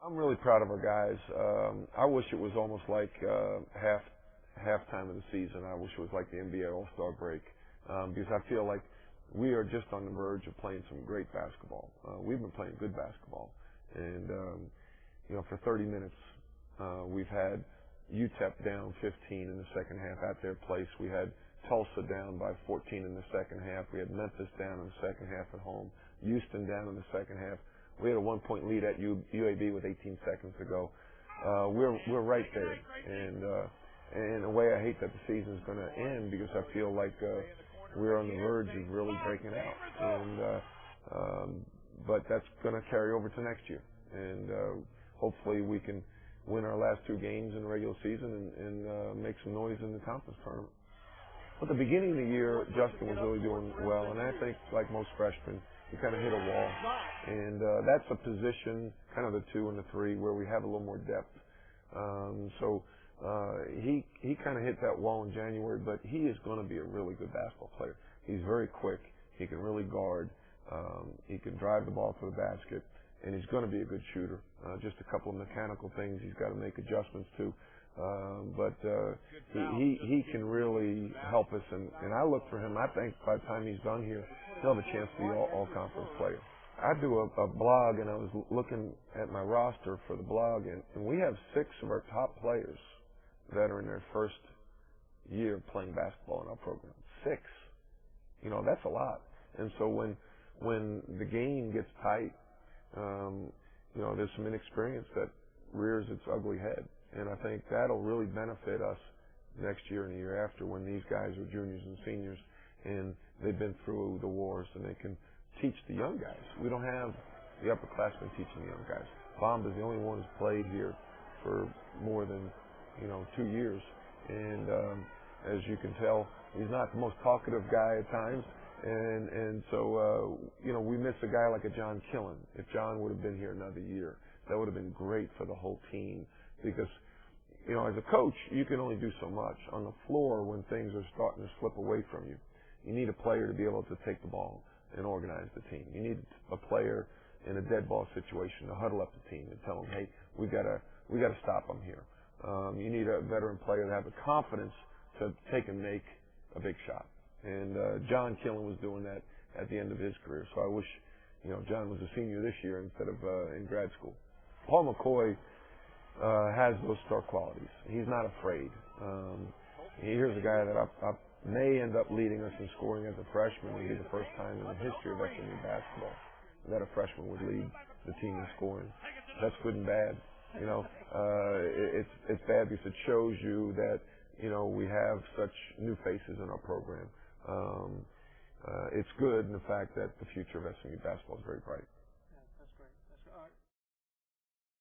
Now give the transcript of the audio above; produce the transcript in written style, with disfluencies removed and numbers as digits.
I'm really proud of our guys. I wish it was almost like halftime of the season. I wish it was like the NBA All-Star break because I feel like we are just on the verge of playing some great basketball. We've been playing good basketball, and for 30 minutes we've had UTEP down 15 in the second half at their place. We had Tulsa down by 14 in the second half. We had Memphis down in the second half at home. Houston down in the second half. We had a 1-point lead at UAB with 18 seconds to go. We're right there, and in a way, I hate that the season's going to end because I feel like we're on the verge of really breaking out, but that's going to carry over to next year, and hopefully we can win our last 2 games in the regular season and make some noise in the conference tournament. At the beginning of the year, Justin was really doing well, and I think, like most freshmen, he kind of hit a wall. And that's a position, kind of the 2 and the 3, where we have a little more depth. He kind of hit that wall in January, but he is going to be a really good basketball player. He's very quick. He can really guard. He can drive the ball to the basket, and he's going to be a good shooter. Just a couple of mechanical things he's got to make adjustments to. But he can really help us, and I look for him. I think by the time he's done here, he'll have a chance to be all-conference player. I do a blog, and I was looking at my roster for the blog, and we have 6 of our top players that are in their first year playing basketball in our program. 6. That's a lot. And so when the game gets tight, there's some inexperience that rears its ugly head. And I think that'll really benefit us next year and the year after when these guys are juniors and seniors and they've been through the wars and they can teach the young guys. We don't have the upperclassmen teaching the young guys. Bomba's the only one who's played here for more than 2 years. And as you can tell, he's not the most talkative guy at times. And so, we miss a guy like a John Killen. If John would have been here another year, that would have been great for the whole team because, as a coach, you can only do so much. On the floor, when things are starting to slip away from you, you need a player to be able to take the ball and organize the team. You need a player in a dead ball situation to huddle up the team and tell them, hey, we got to stop them here. You need a veteran player to have the confidence to take and make a big shot. And John Killen was doing that at the end of his career. So I wish, John was a senior this year instead of in grad school. Paul McCoy has those star qualities. He's not afraid. Here's a guy that I may end up leading us in scoring as a freshman. It'll be the first time in the history of SMU basketball that a freshman would lead the team in scoring. That's good and bad. It's bad because it shows you that we have such new faces in our program. It's good in the fact that the future of SMU basketball is very bright.